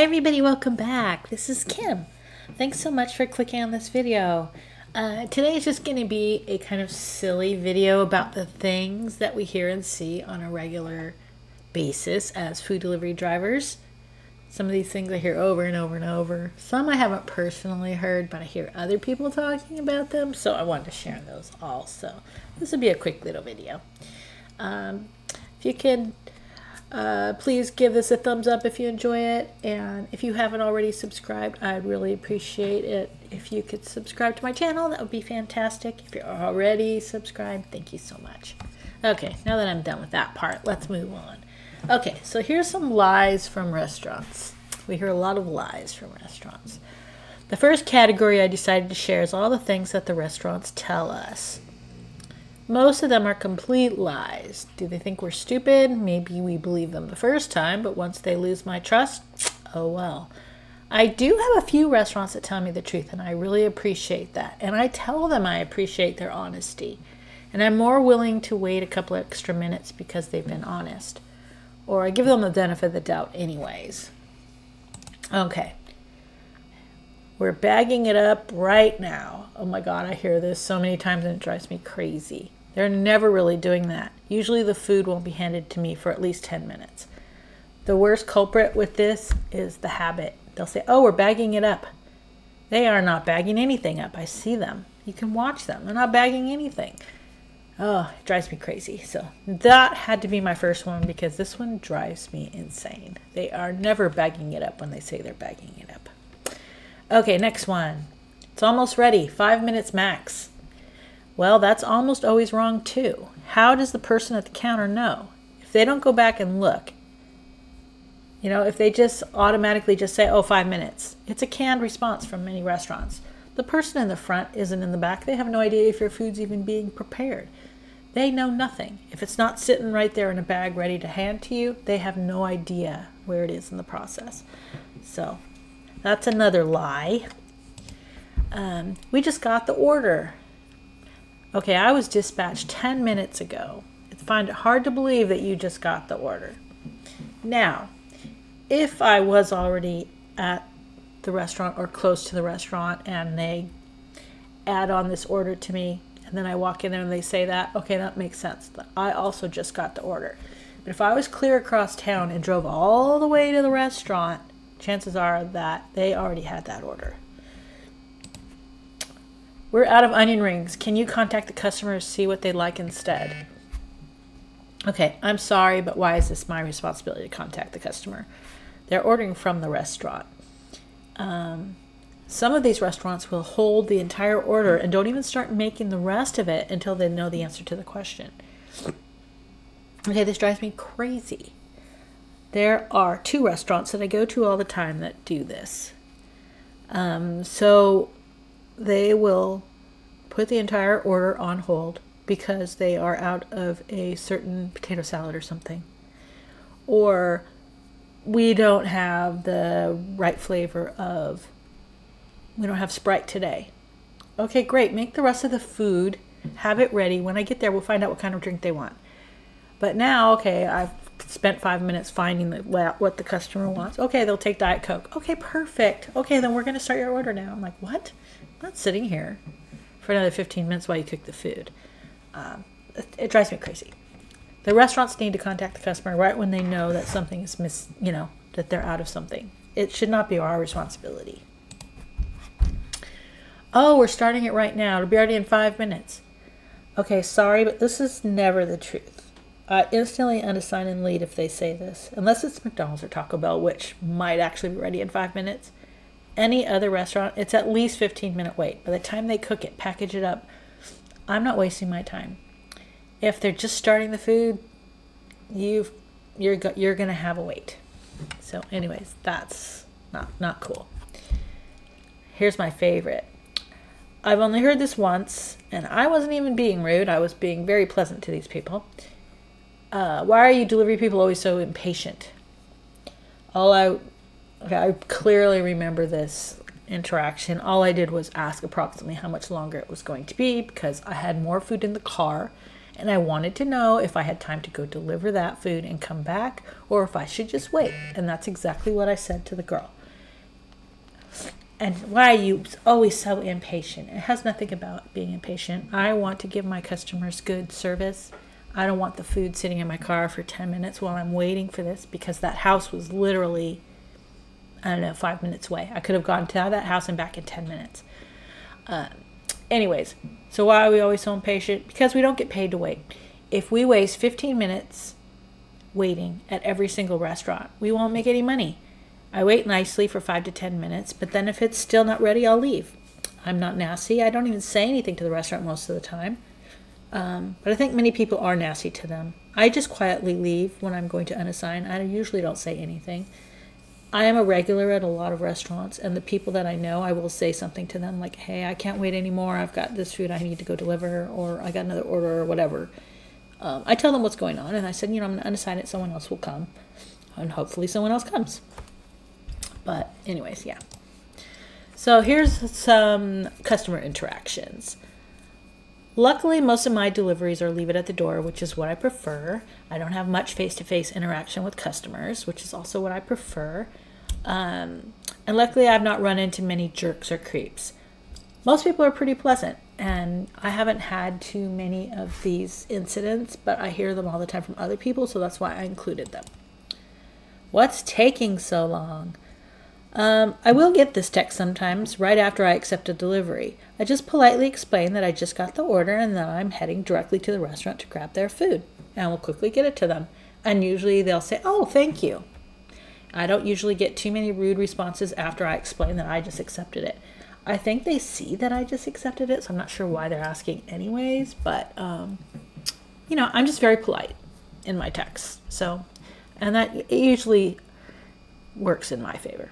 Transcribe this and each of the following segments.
Hi everybody, welcome back. This is Kim. Thanks so much for clicking on this video. Today is just going to be a kind of silly video about the things that we hear and see on a regular basis as food delivery drivers. Some of these things I hear over and over and over. Some I haven't personally heard, but I hear other people talking about them, so I wanted to share those also. This will be a quick little video. If you can please give this a thumbs up if you enjoy it, and if you haven't already subscribed, I'd really appreciate it if you could subscribe to my channel. That would be fantastic. If you're already subscribed, thank you so much. Okay, now that I'm done with that part, let's move on. Okay, so here's some lies from restaurants. We hear a lot of lies from restaurants. The first category I decided to share is all the things that the restaurants tell us. Most of them are complete lies. Do they think we're stupid? Maybe we believe them the first time, but once they lose my trust, oh well. I do have a few restaurants that tell me the truth, and I really appreciate that. And I tell them I appreciate their honesty. And I'm more willing to wait a couple extra minutes because they've been honest. Or I give them the benefit of the doubt anyways. Okay. We're bagging it up right now. Oh my God, I hear this so many times and it drives me crazy. They're never really doing that. Usually the food won't be handed to me for at least 10 minutes. The worst culprit with this is the habit. They'll say, oh, we're bagging it up. They are not bagging anything up. I see them. You can watch them. They're not bagging anything. Oh, it drives me crazy. So that had to be my first one because this one drives me insane. They are never bagging it up when they say they're bagging it up. Okay, next one. It's almost ready. 5 minutes max. Well, that's almost always wrong too. How does the person at the counter know? If they don't go back and look, if they just automatically just say, oh, 5 minutes. It's a canned response from many restaurants. The person in the front isn't in the back. They have no idea if your food's even being prepared. They know nothing. If it's not sitting right there in a bag ready to hand to you, they have no idea where it is in the process. So that's another lie. We just got the order. Okay, I was dispatched 10 minutes ago. I find it hard to believe that you just got the order. Now, if I was already at the restaurant or close to the restaurant and they add on this order to me, and then I walk in there and they say that, okay, that makes sense. I also just got the order. But if I was clear across town and drove all the way to the restaurant, chances are that they already had that order. We're out of onion rings. Can you contact the customers to see what they'd like instead? Okay, I'm sorry, but why is this my responsibility to contact the customer? They're ordering from the restaurant. Some of these restaurants will hold the entire order and don't even start making the rest of it until they know the answer to the question. Okay, this drives me crazy. There are 2 restaurants that I go to all the time that do this. So they will put the entire order on hold because they are out of a certain potato salad or something. Or we don't have the right flavor of, we don't have Sprite today. Okay, great. Make the rest of the food, have it ready. When I get there, we'll find out what kind of drink they want. But now, okay, I've spent 5 minutes finding what the customer wants. Okay, they'll take Diet Coke. Okay, perfect. Okay, then we're going to start your order now. I'm like, what? I'm not sitting here for another 15 minutes while you cook the food. It drives me crazy. The restaurants need to contact the customer right when they know that something is that they're out of something. It should not be our responsibility. Oh, we're starting it right now. It'll be ready in 5 minutes. Okay, sorry, but this is never the truth. I instantly unassign and lead if they say this, unless it's McDonald's or Taco Bell, which might actually be ready in 5 minutes. Any other restaurant, it's at least 15-minute wait. By the time they cook it, package it up, I'm not wasting my time. If they're just starting the food, you're going to have a wait. So anyways, that's not cool. Here's my favorite. I've only heard this once, and I wasn't even being rude. I was being very pleasant to these people. Why are you delivery people always so impatient? I clearly remember this interaction. All I did was ask approximately how much longer it was going to be because I had more food in the car And I wanted to know if I had time to go deliver that food and come back, or if I should just wait. And that's exactly what I said to the girl. And why are you always so impatient? It has nothing about being impatient. I want to give my customers good service. I don't want the food sitting in my car for 10 minutes while I'm waiting for this, because that house was literally, I don't know, 5 minutes away. I could have gone to that house and back in 10 minutes. Anyways, so why are we always so impatient? Because we don't get paid to wait. If we waste 15 minutes waiting at every single restaurant, we won't make any money. I wait nicely for 5 to 10 minutes, but then if it's still not ready, I'll leave. I'm not nasty. I don't even say anything to the restaurant most of the time. But I think many people are nasty to them. I just quietly leave when I'm going to unassign. I usually don't say anything. I am a regular at a lot of restaurants, and the people that I know, I will say something to them like, hey, I can't wait anymore. I've got this food I need to go deliver, or I got another order, or whatever. I tell them what's going on, and I said, I'm going to unassign it. Someone else will come, and hopefully someone else comes. But anyways, yeah. So here's some customer interactions. Luckily, most of my deliveries are leave it at the door, which is what I prefer. I don't have much face-to-face interaction with customers, which is also what I prefer. And luckily, I've not run into many jerks or creeps. Most people are pretty pleasant, and I haven't had too many of these incidents, but I hear them all the time from other people, so that's why I included them. What's taking so long? I will get this text sometimes right after I accept a delivery. I just politely explain that I just got the order and that I'm heading directly to the restaurant to grab their food, and will quickly get it to them. And usually they'll say, oh, thank you. I don't usually get too many rude responses after I explain that I just accepted it. I think they see that I just accepted it, so I'm not sure why they're asking anyways, but, I'm just very polite in my texts. So, and that it usually works in my favor.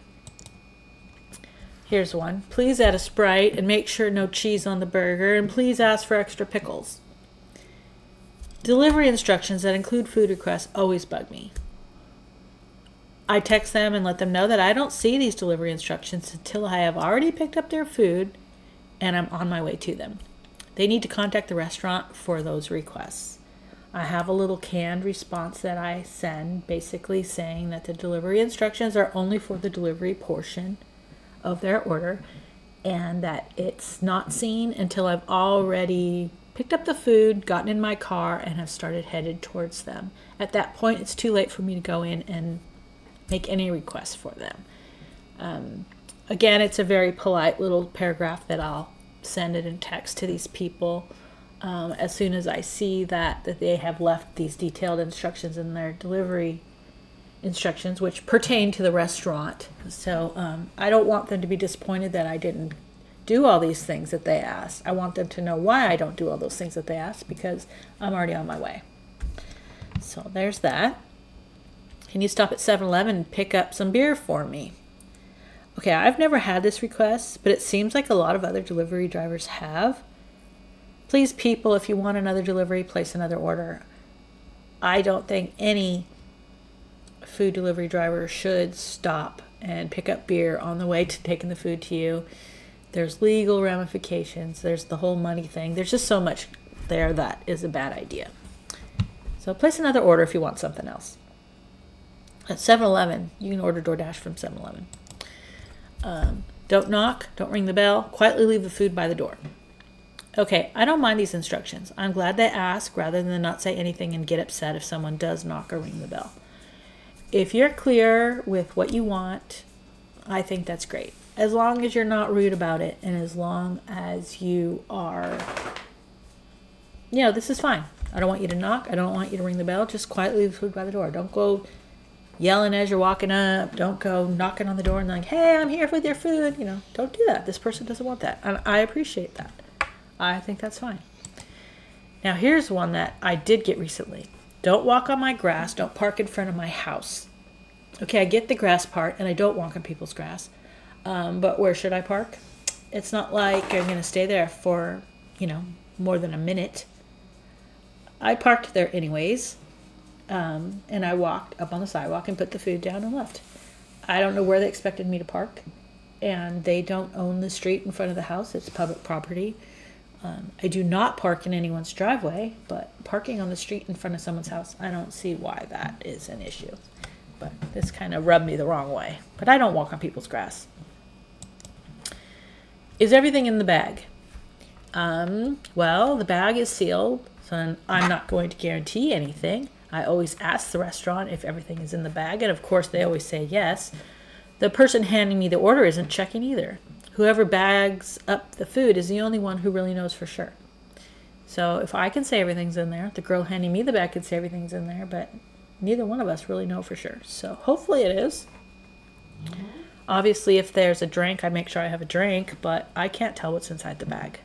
Here's one. Please add a Sprite and make sure no cheese on the burger, and please ask for extra pickles. Delivery instructions that include food requests always bug me. I text them and let them know that I don't see these delivery instructions until I have already picked up their food and I'm on my way to them. They need to contact the restaurant for those requests. I have a little canned response that I send, basically saying that the delivery instructions are only for the delivery portion of their order, and that it's not seen until I've already picked up the food, gotten in my car, and have started headed towards them. At that point, it's too late for me to go in and make any requests for them. Again, it's a very polite little paragraph that I'll send it in text to these people as soon as I see that they have left these detailed instructions in their delivery instructions, which pertain to the restaurant. So I don't want them to be disappointed that I didn't do all these things that they asked. I want them to know why I don't do all those things that they asked, because I'm already on my way. So there's that. Can you stop at 7-Eleven and pick up some beer for me? Okay, I've never had this request, but it seems like a lot of other delivery drivers have. Please, people, if you want another delivery, place another order. I don't think any food delivery driver should stop and pick up beer on the way to taking the food to you. There's legal ramifications. There's the whole money thing. There's just so much there that is a bad idea. So place another order if you want something else. At 7-Eleven, you can order Doordash from 7-Eleven. Don't knock, don't ring the bell, quietly leave the food by the door. Okay, I don't mind these instructions. I'm glad they ask rather than not say anything and get upset if someone does knock or ring the bell. If you're clear with what you want, I think that's great. As long as you're not rude about it, and as long as you are, this is fine. I don't want you to knock. I don't want you to ring the bell. Just quietly leave the food by the door. Don't go yelling as you're walking up. Don't go knocking on the door and like, hey, I'm here with your food. Don't do that. This person doesn't want that. And I appreciate that. I think that's fine. Now, here's one that I did get recently. Don't walk on my grass. Don't park in front of my house. Okay, I get the grass part, and I don't walk on people's grass. But where should I park? It's not like I'm going to stay there for, more than a minute. I parked there anyways, and I walked up on the sidewalk and put the food down and left. I don't know where they expected me to park, and they don't own the street in front of the house. It's public property. I do not park in anyone's driveway, but parking on the street in front of someone's house, I don't see why that is an issue. But this kind of rubbed me the wrong way. But I don't walk on people's grass. Is everything in the bag? Well, the bag is sealed, so I'm not going to guarantee anything. I always ask the restaurant if everything is in the bag, and of course they always say yes. The person handing me the order isn't checking either. Whoever bags up the food is the only one who really knows for sure. So if I can say everything's in there, the girl handing me the bag can say everything's in there, but neither one of us really know for sure. So hopefully it is. Obviously, if there's a drink, I make sure I have a drink, but I can't tell what's inside the bag.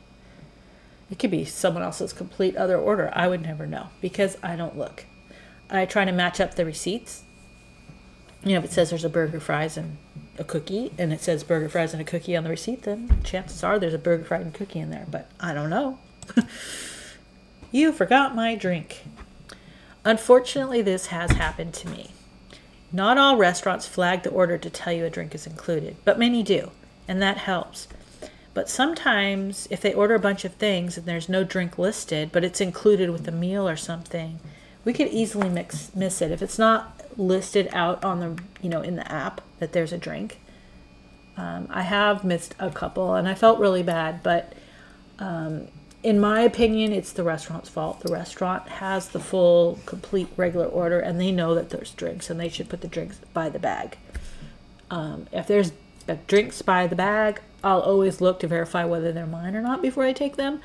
It could be someone else's complete other order. I would never know because I don't look. I try to match up the receipts. You know, if it says there's a burger, fries, and a cookie, and it says burger, fries, and a cookie on the receipt, then chances are there's a burger, fry, and cookie in there, but I don't know. You forgot my drink. Unfortunately, this has happened to me. Not all restaurants flag the order to tell you a drink is included, but many do, and that helps. But sometimes, if they order a bunch of things and there's no drink listed, but it's included with a meal or something, we could easily miss it. If it's not listed out on the, in the app that there's a drink. I have missed a couple, and I felt really bad, but in my opinion, it's the restaurant's fault. The restaurant has the full, complete, regular order, and they know that there's drinks, and they should put the drinks by the bag. If there's drinks by the bag, I'll always look to verify whether they're mine or not before I take them.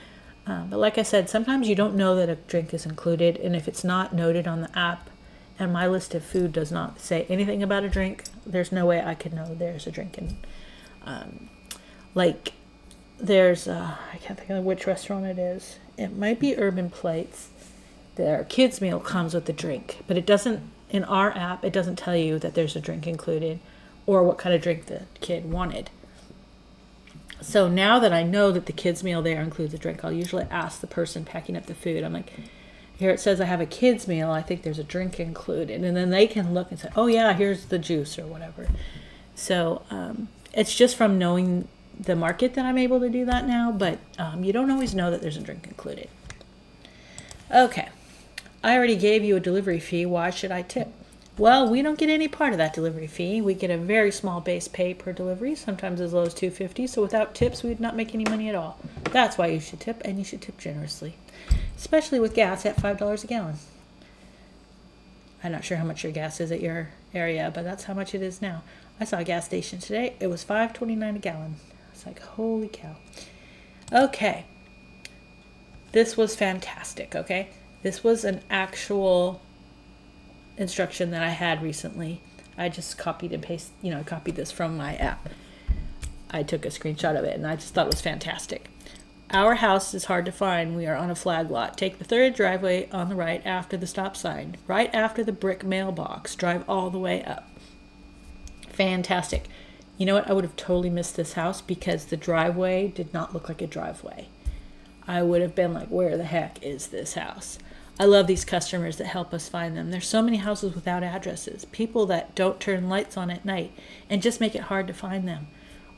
But like I said, sometimes you don't know that a drink is included, and if it's not noted on the app, and my list of food does not say anything about a drink, there's no way I could know there's a drink in. Like, there's, I can't think of which restaurant it is. It might be Urban Plates. Their kids' meal comes with the drink, but it doesn't, in our app, it doesn't tell you that there's a drink included or what kind of drink the kid wanted. So now that I know that the kids' meal there includes a drink, I'll usually ask the person packing up the food. I'm like, here it says I have a kids' meal. I think there's a drink included. And then they can look and say, oh, yeah, here's the juice or whatever. So it's just from knowing the market that I'm able to do that now. But you don't always know that there's a drink included. Okay. I already gave you a delivery fee. Why should I tip? Well, we don't get any part of that delivery fee. We get a very small base pay per delivery, sometimes as low as $2.50. So without tips, we would not make any money at all. That's why you should tip, and you should tip generously, especially with gas at $5 a gallon. I'm not sure how much your gas is at your area, but that's how much it is now. I saw a gas station today. It was $5.29 a gallon. It's like, holy cow. Okay. This was fantastic, okay? This was an actual instruction that I had recently. I just copied and pasted, copied this from my app. I took a screenshot of it, and I just thought it was fantastic. Our house is hard to find. We are on a flag lot. Take the third driveway on the right after the stop sign, right after the brick mailbox. Drive all the way up. Fantastic. You know what? I would have totally missed this house because the driveway did not look like a driveway. I would have been like, where the heck is this house? I love these customers that help us find them. There's so many houses without addresses, people that don't turn lights on at night and just make it hard to find them.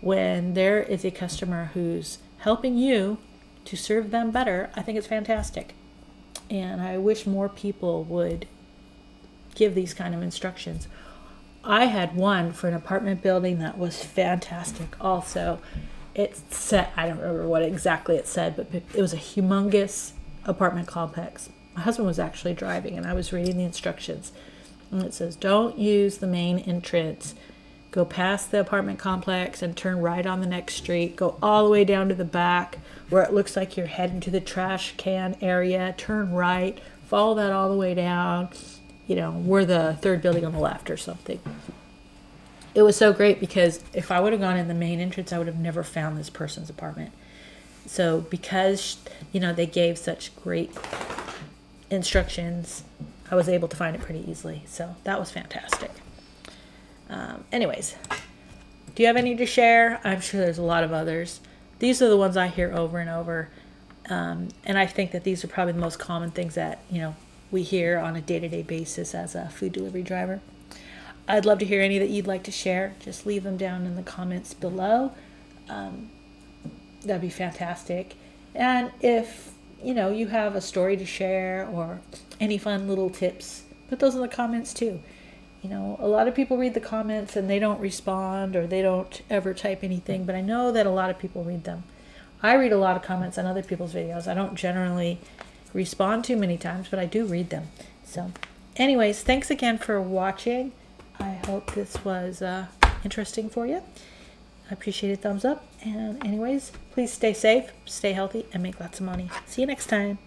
When there is a customer who's helping you to serve them better, I think it's fantastic. And I wish more people would give these kind of instructions. I had one for an apartment building that was fantastic also. It said, I don't remember what exactly it said, but it was a humongous apartment complex. My husband was actually driving, and I was reading the instructions. And it says, don't use the main entrance. Go past the apartment complex and turn right on the next street. Go all the way down to the back where it looks like you're heading to the trash can area. Turn right. Follow that all the way down. We're the third building on the left or something. It was so great because if I would have gone in the main entrance, I would have never found this person's apartment. So because, they gave such great instructions, I was able to find it pretty easily. So that was fantastic. Anyways, do you have any to share? I'm sure there's a lot of others. These are the ones I hear over and over. And I think that these are probably the most common things that, we hear on a day-to-day basis as a food delivery driver. I'd love to hear any that you'd like to share. Just leave them down in the comments below. That'd be fantastic. And if, you have a story to share or any fun little tips, put those in the comments too. A lot of people read the comments and they don't respond or they don't ever type anything, but I know that a lot of people read them. I read a lot of comments on other people's videos. I don't generally respond too many times, but I do read them. So anyways, thanks again for watching. I hope this was interesting for you. I appreciate a thumbs up. And anyways, please stay safe, stay healthy, and make lots of money. See you next time.